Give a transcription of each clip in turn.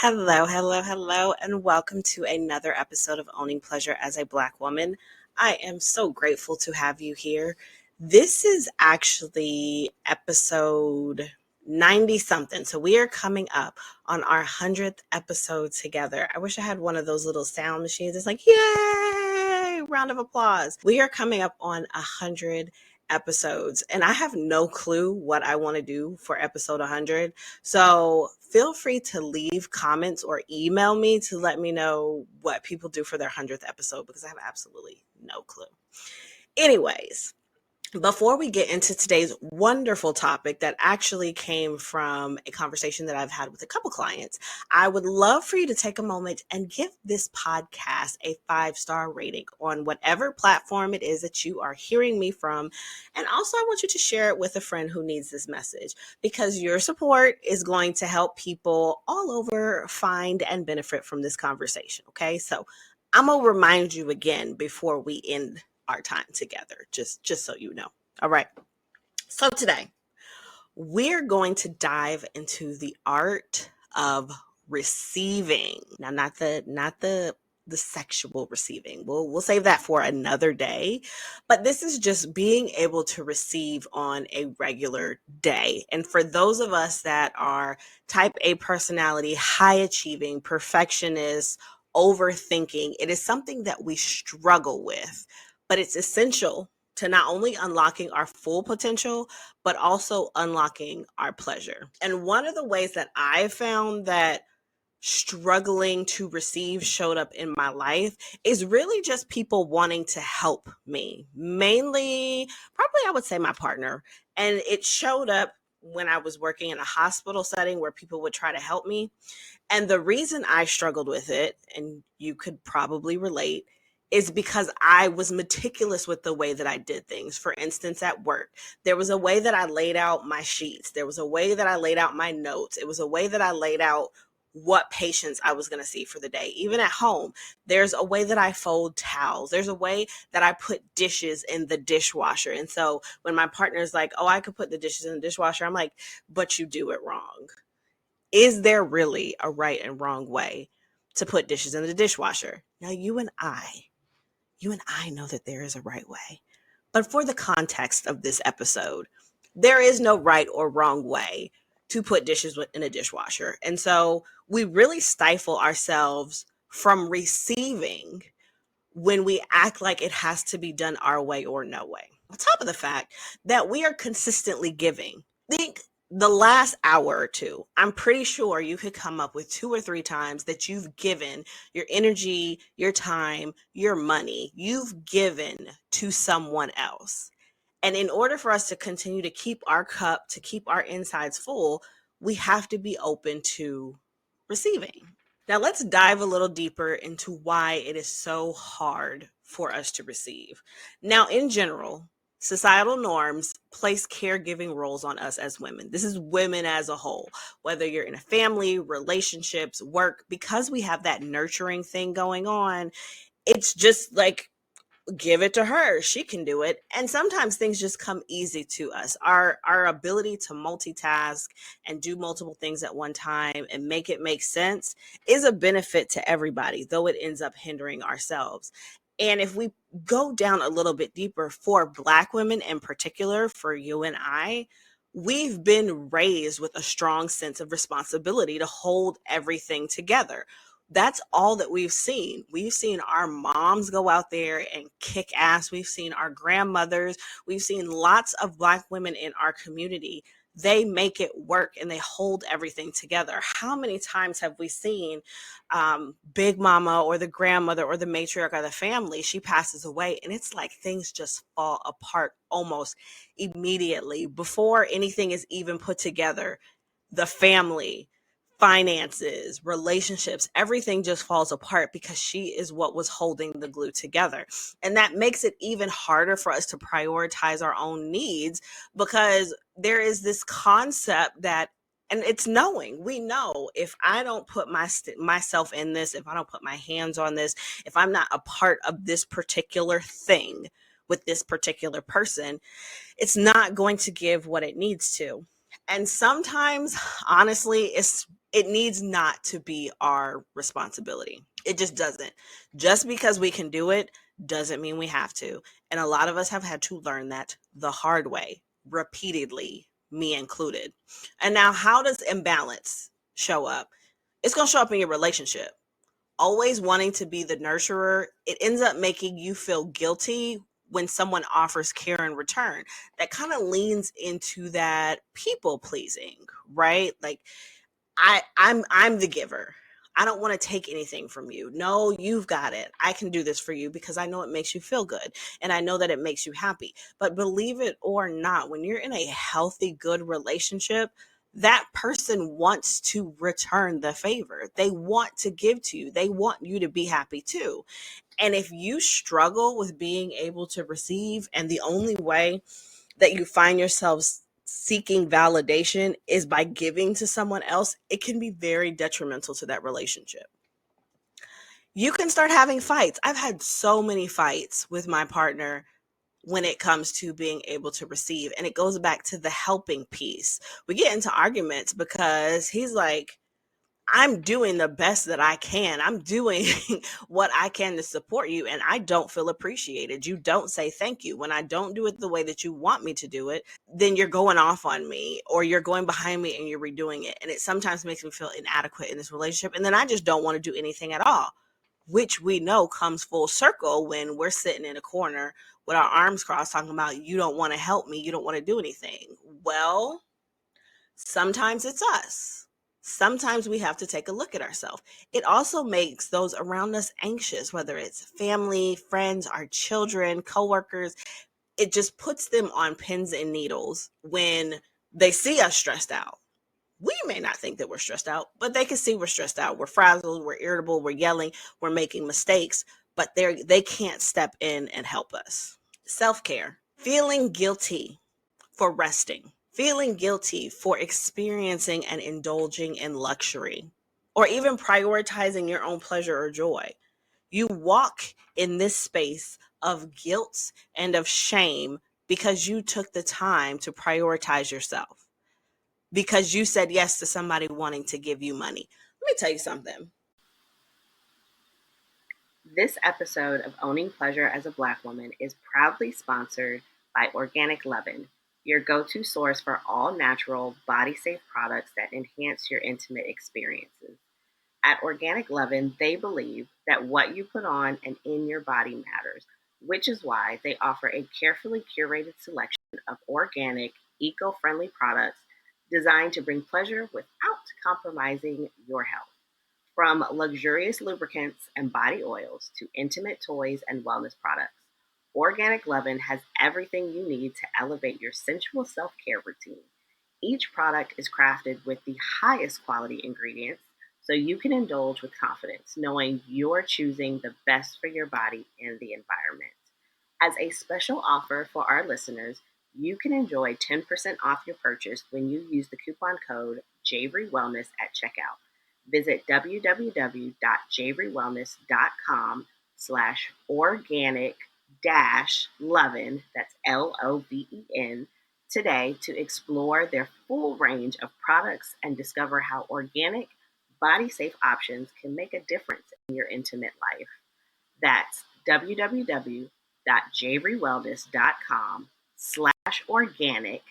Hello, hello, hello, and welcome to another episode of Owning Pleasure as a Black Woman. I am so grateful to have you here. This is actually episode 90 something. So we are coming up on our 100th episode together. I wish I had one of those little sound machines. It's like, yay, round of applause. We are coming up on 100 episodes, and I have no clue what I want to do for episode 100. So feel free to leave comments or email me to let me know what people do for their 100th episode because I have absolutely no clue. Anyways, before we get into today's wonderful topic that actually came from a conversation that I've had with a couple clients, I would love for you to take a moment and give this podcast a 5-star rating on whatever platform it is that you are hearing me from. And also, I want you to share it with a friend who needs this message because your support is going to help people all over find and benefit from this conversation. Okay, so I'm going to remind you again before we end our time together, just so you know. All right. So today we're going to dive into the art of receiving. Now, not the sexual receiving. We'll save that for another day. But this is just being able to receive on a regular day. And for those of us that are type A personality, high achieving, perfectionists, overthinking, it is something that we struggle with, but it's essential to not only unlocking our full potential, but also unlocking our pleasure. And one of the ways that I found that struggling to receive showed up in my life is really just people wanting to help me. Mainly, probably I would say my partner. And it showed up when I was working in a hospital setting where people would try to help me. And the reason I struggled with it, and you could probably relate, is because I was meticulous with the way that I did things. For instance, at work, there was a way that I laid out my sheets. There was a way that I laid out my notes. It was a way that I laid out what patients I was going to see for the day. Even at home, there's a way that I fold towels. There's a way that I put dishes in the dishwasher. And so when my partner's like, oh, I could put the dishes in the dishwasher, I'm like, but you do it wrong. Is there really a right and wrong way to put dishes in the dishwasher? Now, you and I know that there is a right way. But for the context of this episode, there is no right or wrong way to put dishes in a dishwasher. And so we really stifle ourselves from receiving when we act like it has to be done our way or no way. On top of the fact that we are consistently giving. Think the last hour or two, I'm pretty sure you could come up with 2 or 3 times that you've given your energy, your time, your money, you've given to someone else. And in order for us to continue to keep our cup, to keep our insides full, we have to be open to receiving. Now, let's dive a little deeper into why it is so hard for us to receive. Now, in general, societal norms place caregiving roles on us as women. This is women as a whole, whether you're in a family, relationships, work, because we have that nurturing thing going on. It's just like, give it to her, she can do it. And sometimes things just come easy to us. Our ability to multitask and do multiple things at one time and make it make sense is a benefit to everybody, though it ends up hindering ourselves. And if we go down a little bit deeper, for Black women in particular, for you and I, we've been raised with a strong sense of responsibility to hold everything together. That's all that we've seen. We've seen our moms go out there and kick ass. We've seen our grandmothers. We've seen lots of Black women in our community. They make it work and they hold everything together. How many times have we seen Big Mama or the grandmother or the matriarch of the family? She passes away and it's like things just fall apart almost immediately before anything is even put together. The family, finances, relationships, everything just falls apart because she is what was holding the glue together. And that makes it even harder for us to prioritize our own needs because there is this concept that, and it's knowing, we know if I don't put myself in this, if I don't put my hands on this, if I'm not a part of this particular thing with this particular person, it's not going to give what it needs to. And sometimes, honestly, it's It needs not to be our responsibility. It just doesn't. Just because we can do it doesn't mean we have to. And a lot of us have had to learn that the hard way, repeatedly, me included. And now, how does imbalance show up? It's going to show up in your relationship. Always wanting to be the nurturer, it ends up making you feel guilty when someone offers care in return. That kind of leans into that people pleasing, right? Like, I'm the giver. I don't want to take anything from you. No, you've got it. I can do this for you because I know it makes you feel good and I know that it makes you happy. But believe it or not, when you're in a healthy, good relationship, that person wants to return the favor. They want to give to you. They want you to be happy too. And if you struggle with being able to receive, and the only way that you find yourselves seeking validation is by giving to someone else, it can be very detrimental to that relationship. You can start having fights. I've had so many fights with my partner when it comes to being able to receive. And it goes back to the helping piece. We get into arguments because he's like, I'm doing the best that I can. I'm doing what I can to support you, and I don't feel appreciated. You don't say thank you. When I don't do it the way that you want me to do it, then you're going off on me or you're going behind me and you're redoing it. And it sometimes makes me feel inadequate in this relationship. And then I just don't want to do anything at all, which we know comes full circle when we're sitting in a corner with our arms crossed talking about, you don't want to help me. You don't want to do anything. Well, sometimes it's us. Sometimes we have to take a look at ourselves. It also makes those around us anxious, whether it's family, friends, our children, coworkers. It just puts them on pins and needles when they see us stressed out. We may not think that we're stressed out, but they can see we're stressed out. We're frazzled, we're irritable, we're yelling, we're making mistakes, but they can't step in and help us. Self-care, feeling guilty for resting, feeling guilty for experiencing and indulging in luxury, or even prioritizing your own pleasure or joy. You walk in this space of guilt and of shame because you took the time to prioritize yourself, because you said yes to somebody wanting to give you money. Let me tell you something. This episode of Owning Pleasure as a Black Woman is proudly sponsored by Organic Leaven, your go-to source for all natural, body-safe products that enhance your intimate experiences. At Organic Leaven, they believe that what you put on and in your body matters, which is why they offer a carefully curated selection of organic, eco-friendly products designed to bring pleasure without compromising your health. From luxurious lubricants and body oils to intimate toys and wellness products, Organic Leaven has everything you need to elevate your sensual self-care routine. Each product is crafted with the highest quality ingredients so you can indulge with confidence, knowing you're choosing the best for your body and the environment. As a special offer for our listeners, you can enjoy 10% off your purchase when you use the coupon code JAVRYWellness at checkout. Visit www.javrywellness.com/organic Lovin, that's LOVEN, today to explore their full range of products and discover how organic, body safe options can make a difference in your intimate life. That's www.javrywellness.com/organic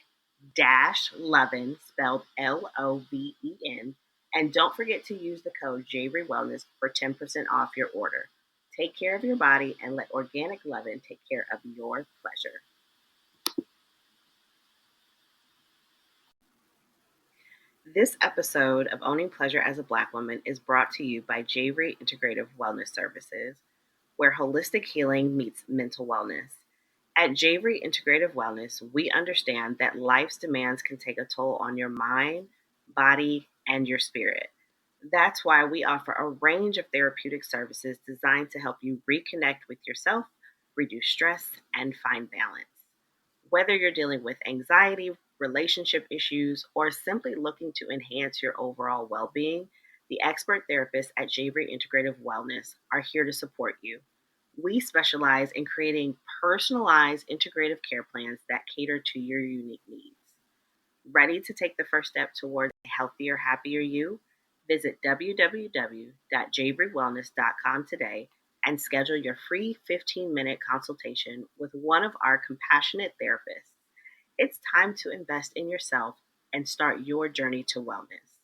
Lovin, spelled LOVEN. And don't forget to use the code JAVRYWellness for 10% off your order. Take care of your body and let Organic Leaven take care of your pleasure. This episode of Owning Pleasure as a Black Woman is brought to you by Javery Integrative Wellness Services, where holistic healing meets mental wellness. At Javery Integrative Wellness, we understand that life's demands can take a toll on your mind, body, and your spirit. That's why we offer a range of therapeutic services designed to help you reconnect with yourself, reduce stress, and find balance. Whether you're dealing with anxiety, relationship issues, or simply looking to enhance your overall well being, the expert therapists at Javery Integrative Wellness are here to support you. We specialize in creating personalized integrative care plans that cater to your unique needs. Ready to take the first step towards a healthier, happier you? Visit www.javerywellness.com today and schedule your free 15-minute consultation with one of our compassionate therapists. It's time to invest in yourself and start your journey to wellness.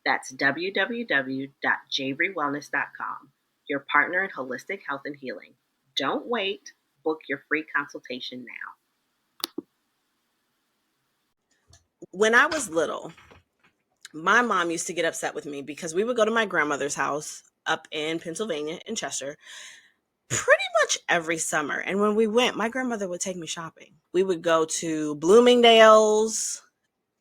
That's www.javerywellness.com, your partner in holistic health and healing. Don't wait. Book your free consultation now. When I was little, my mom used to get upset with me because we would go to my grandmother's house up in Pennsylvania, in Chester, pretty much every summer. And when we went, my grandmother would take me shopping. We would go to Bloomingdale's.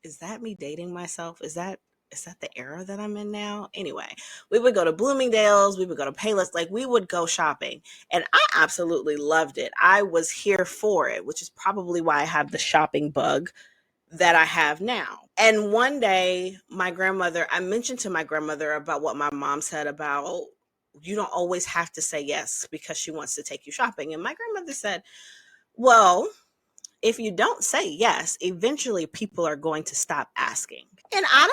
Is that me dating myself? Is that the era that I'm in now? Anyway, we would go to Bloomingdale's, we would go to Payless, like we would go shopping. And I absolutely loved it. I was here for it, which is probably why I have the shopping bug that I have now. And one day, I mentioned to my grandmother about what my mom said about you don't always have to say yes because she wants to take you shopping. And my grandmother said, well, if you don't say yes, eventually people are going to stop asking. And I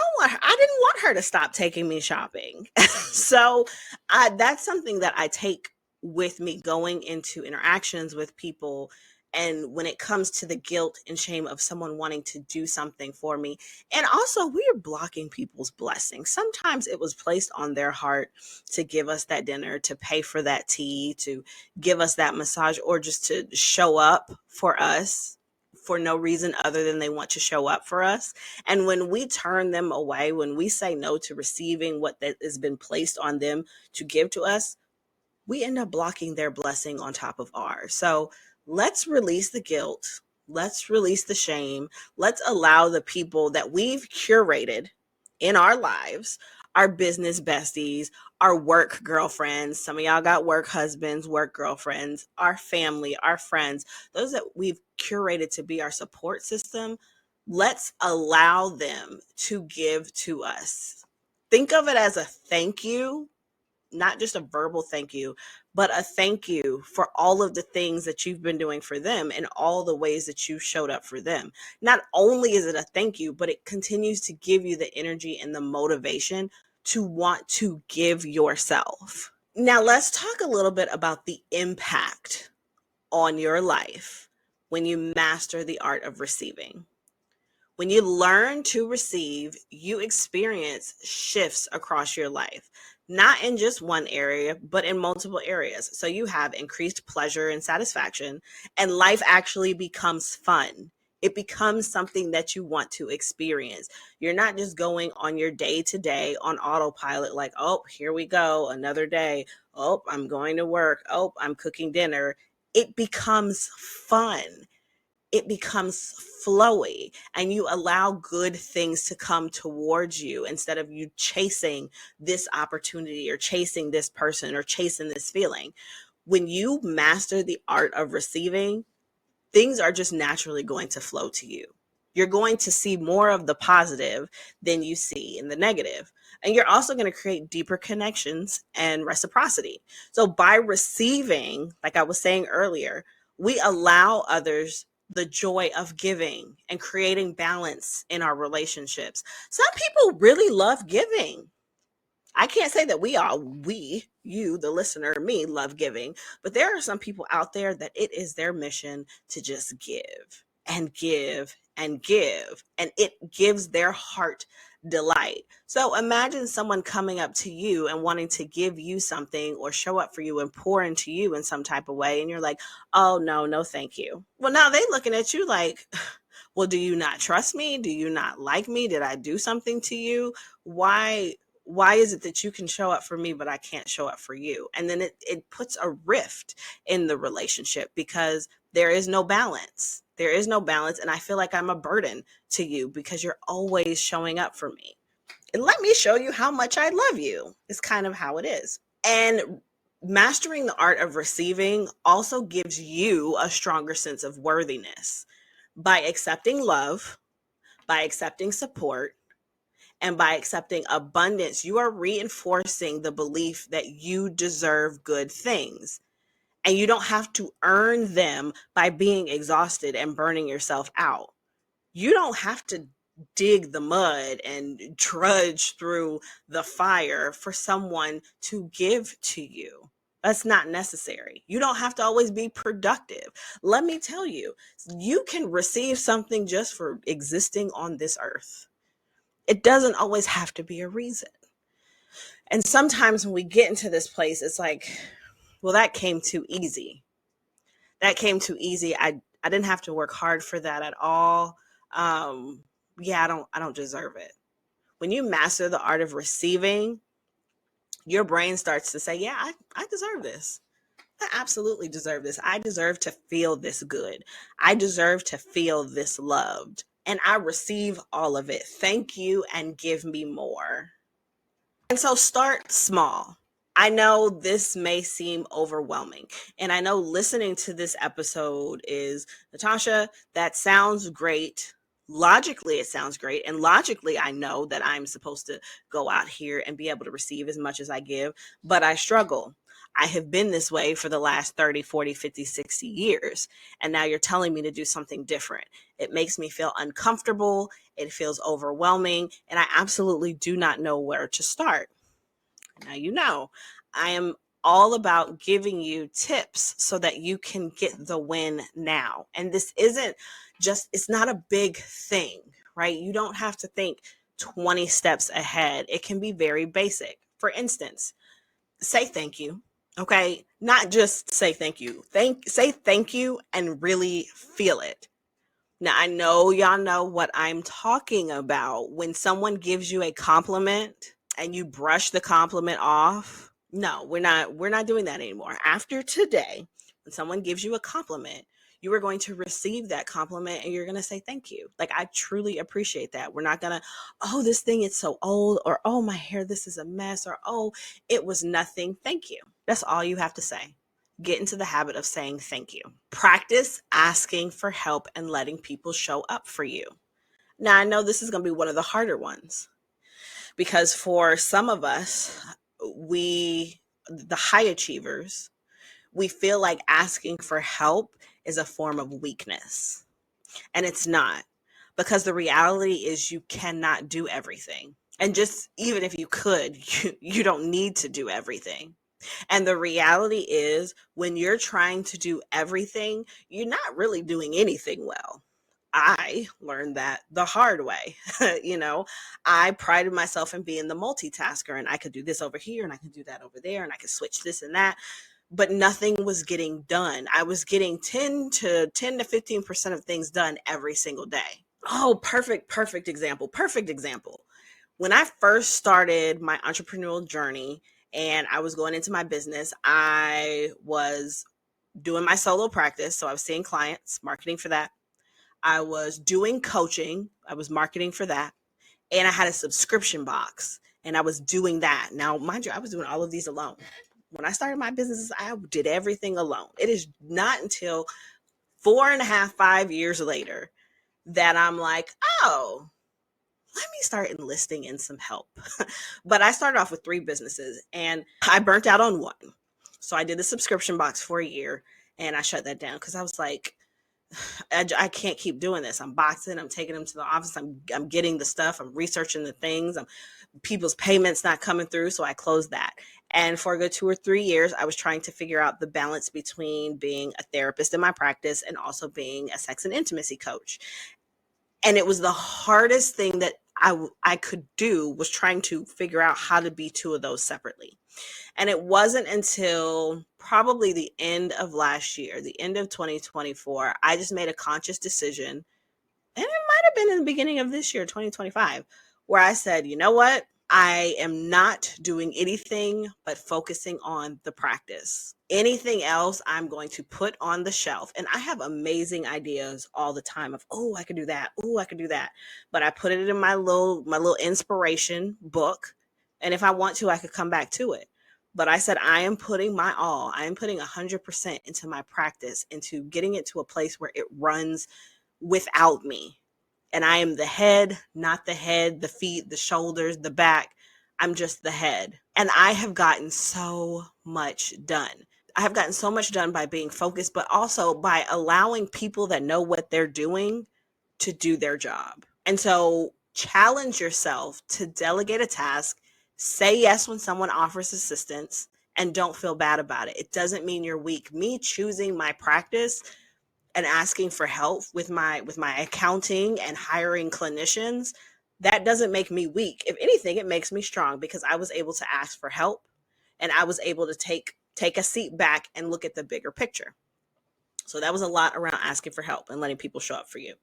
didn't want her to stop taking me shopping. So that's something that I take with me going into interactions with people. And when it comes to the guilt and shame of someone wanting to do something for me, and also we're blocking people's blessings. Sometimes it was placed on their heart to give us that dinner, to pay for that tea, to give us that massage, or just to show up for us for no reason other than they want to show up for us. And when we turn them away, when we say no to receiving what that has been placed on them to give to us, we end up blocking their blessing on top of ours. So let's release the guilt. Let's release the shame. Let's allow the people that we've curated in our lives, our business besties, our work girlfriends. Some of y'all got work husbands, work girlfriends, our family, our friends, those that we've curated to be our support system. Let's allow them to give to us. Think of it as a thank you, not just a verbal thank you, but a thank you for all of the things that you've been doing for them and all the ways that you showed up for them. Not only is it a thank you, but it continues to give you the energy and the motivation to want to give yourself. Now, let's talk a little bit about the impact on your life when you master the art of receiving. When you learn to receive, you experience shifts across your life, not in just one area, but in multiple areas. So you have increased pleasure and satisfaction, and life actually becomes fun. It becomes something that you want to experience. You're not just going on your day to day on autopilot, like, oh, here we go, another day. Oh, I'm going to work. Oh, I'm cooking dinner. It becomes fun, it becomes flowy, and you allow good things to come towards you instead of you chasing this opportunity or chasing this person or chasing this feeling. When you master the art of receiving, things are just naturally going to flow to you. You're going to see more of the positive than you see in the negative. And you're also going to create deeper connections and reciprocity. So by receiving, like I was saying earlier, we allow others the joy of giving and creating balance in our relationships. Some people really love giving. I can't say that you, the listener, me, love giving, but there are some people out there that it is their mission to just give and give and give, and it gives their heart delight. So imagine someone coming up to you and wanting to give you something or show up for you and pour into you in some type of way, and you're like, oh, no, no, thank you. Well, now they looking at you like, well, do you not trust me? Do you not like me? Did I do something to you? Why is it that you can show up for me but I can't show up for you? And then it puts a rift in the relationship because there is no balance. There is no balance, and I feel like I'm a burden to you because you're always showing up for me. And let me show you how much I love you. It's kind of how it is. And mastering the art of receiving also gives you a stronger sense of worthiness. By accepting love, by accepting support, and by accepting abundance, you are reinforcing the belief that you deserve good things. And you don't have to earn them by being exhausted and burning yourself out. You don't have to dig the mud and trudge through the fire for someone to give to you. That's not necessary. You don't have to always be productive. Let me tell you, you can receive something just for existing on this earth. It doesn't always have to be a reason. And sometimes when we get into this place, it's like, well, that came too easy. That came too easy. I didn't have to work hard for that at all. Um, yeah, I don't deserve it. When you master the art of receiving, your brain starts to say, yeah, I deserve this. I absolutely deserve this. I deserve to feel this good. I deserve to feel this loved. And I receive all of it. Thank you and give me more. And so start small. I know this may seem overwhelming. And I know listening to this episode is, Natasha, that sounds great. Logically, it sounds great. And logically, I know that I'm supposed to go out here and be able to receive as much as I give, but I struggle. I have been this way for the last 30, 40, 50, 60 years. And now you're telling me to do something different. It makes me feel uncomfortable. It feels overwhelming. And I absolutely do not know where to start. Now, I am all about giving you tips so that you can get the win now. And this isn't just, it's not a big thing, right? You don't have to think 20 steps ahead. It can be very basic. For instance, say thank you. Okay. Not just say thank you. Say thank you and really feel it. Now, I know y'all know what I'm talking about. When someone gives you a compliment and you brush the compliment off, no, we're not doing that anymore. After today, when someone gives you a compliment, you are going to receive that compliment and you're going to say thank you. Like, I truly appreciate that. We're not going to, oh, this thing is so old, or oh, my hair, this is a mess, or oh, it was nothing. Thank you. That's all you have to say. Get into the habit of saying thank you. Practice asking for help and letting people show up for you. Now, I know this is going to be one of the harder ones because for some of us, the high achievers, we feel like asking for help is a form of weakness. And it's not, because the reality is you cannot do everything. And just even if you could, you don't need to do everything. And the reality is, when you're trying to do everything, you're not really doing anything well. I learned that the hard way. you know, I prided myself in being the multitasker, and I could do this over here and I could do that over there and I could switch this and that, but nothing was getting done. I was getting 10 to 15% of things done every single day. Oh, perfect example. Perfect example. When I first started my entrepreneurial journey and I was going into my business, I was doing my solo practice. So I was seeing clients, marketing for that. I was doing coaching, I was marketing for that. And I had a subscription box and I was doing that. Now, mind you, I was doing all of these alone. When I started my businesses, I did everything alone. It is not until 4.5, 5 years later that I'm like, oh, let me start enlisting in some help. But I started off with 3 businesses and I burnt out on one. So I did the subscription box for a year and I shut that down because I was like, I can't keep doing this. I'm boxing, I'm taking them to the office, I'm getting the stuff, I'm researching the things, people's payments not coming through. So I closed that. And for a good 2 or 3 years, I was trying to figure out the balance between being a therapist in my practice and also being a sex and intimacy coach. And it was the hardest thing that I could do, was trying to figure out how to be two of those separately. And it wasn't until probably the end of last year, the end of 2024, I just made a conscious decision. And it might have been in the beginning of this year, 2025, where I said, you know what? I am not doing anything but focusing on the practice. Anything else I'm going to put on the shelf. And I have amazing ideas all the time of, oh, I could do that. Oh, I could do that. But I put it in my little inspiration book. And if I want to, I could come back to it. But I said, I am putting my all. I am putting 100% into my practice, into getting it to a place where it runs without me. And I am the head, not the head, the feet, the shoulders, the back. I'm just the head. And I have gotten so much done. I have gotten so much done by being focused, but also by allowing people that know what they're doing to do their job. And so challenge yourself to delegate a task, say yes when someone offers assistance, and don't feel bad about it. It doesn't mean you're weak. Me choosing my practice and asking for help with my accounting and hiring clinicians, that doesn't make me weak. If anything, it makes me strong because I was able to ask for help and I was able to take a seat back and look at the bigger picture. So that was a lot around asking for help and letting people show up for you.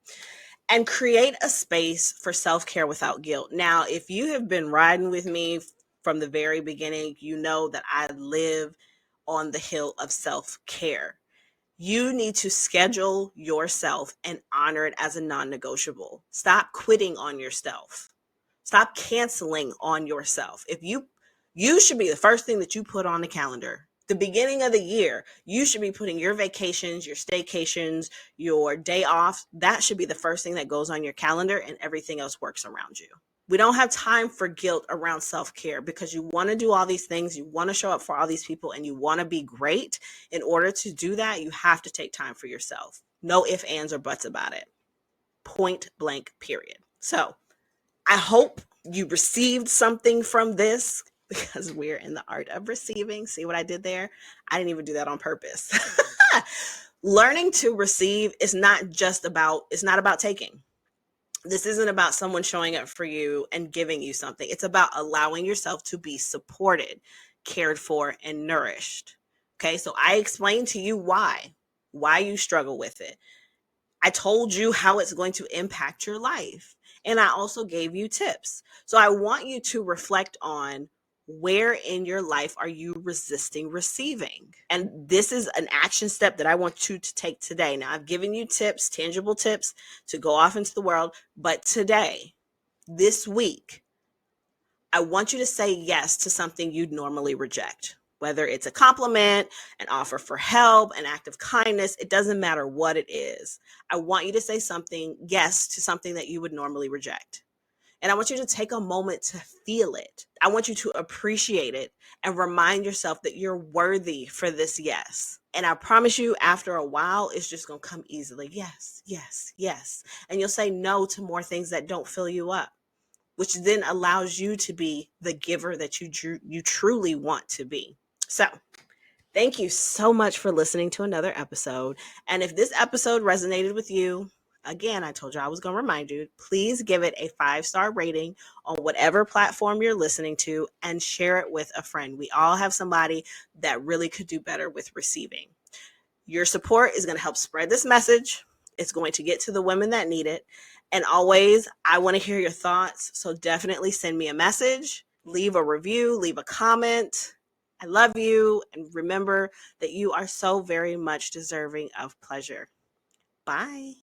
And create a space for self-care without guilt. Now, if you have been riding with me from the very beginning, you know that I live on the hill of self-care. You need to schedule yourself and honor it as a non-negotiable. Stop quitting on yourself. Stop canceling on yourself. You should be the first thing that you put on the calendar. The beginning of the year, you should be putting your vacations, your staycations, your day off. That should be the first thing that goes on your calendar and everything else works around you. We don't have time for guilt around self-care because you want to do all these things, you want to show up for all these people, and you want to be great. In order to do that, you have to take time for yourself. No ifs, ands, or buts about it. Point blank, period. So I hope you received something from this because we're in the art of receiving. See what I did there? I didn't even do that on purpose. Learning to receive is it's not about taking. This isn't about someone showing up for you and giving you something. It's about allowing yourself to be supported, cared for, and nourished. Okay, so I explained to you why you struggle with it. I told you how it's going to impact your life. And I also gave you tips. So I want you to reflect on where in your life are you resisting receiving? And this is an action step that I want you to take today. Now, I've given you tips, tangible tips to go off into the world. But today, this week, I want you to say yes to something you'd normally reject. Whether it's a compliment, an offer for help, an act of kindness, it doesn't matter what it is. I want you to say yes to something that you would normally reject. And I want you to take a moment to feel it. I want you to appreciate it and remind yourself that you're worthy for this yes. And I promise you, after a while, it's just going to come easily. Yes, yes, yes. And you'll say no to more things that don't fill you up, which then allows you to be the giver that you truly want to be. So, thank you so much for listening to another episode. And if this episode resonated with you, again, I told you I was going to remind you, please give it a 5-star rating on whatever platform you're listening to and share it with a friend. We all have somebody that really could do better with receiving. Your support is going to help spread this message. It's going to get to the women that need it. And always, I want to hear your thoughts. So definitely send me a message, leave a review, leave a comment. I love you. And remember that you are so very much deserving of pleasure. Bye.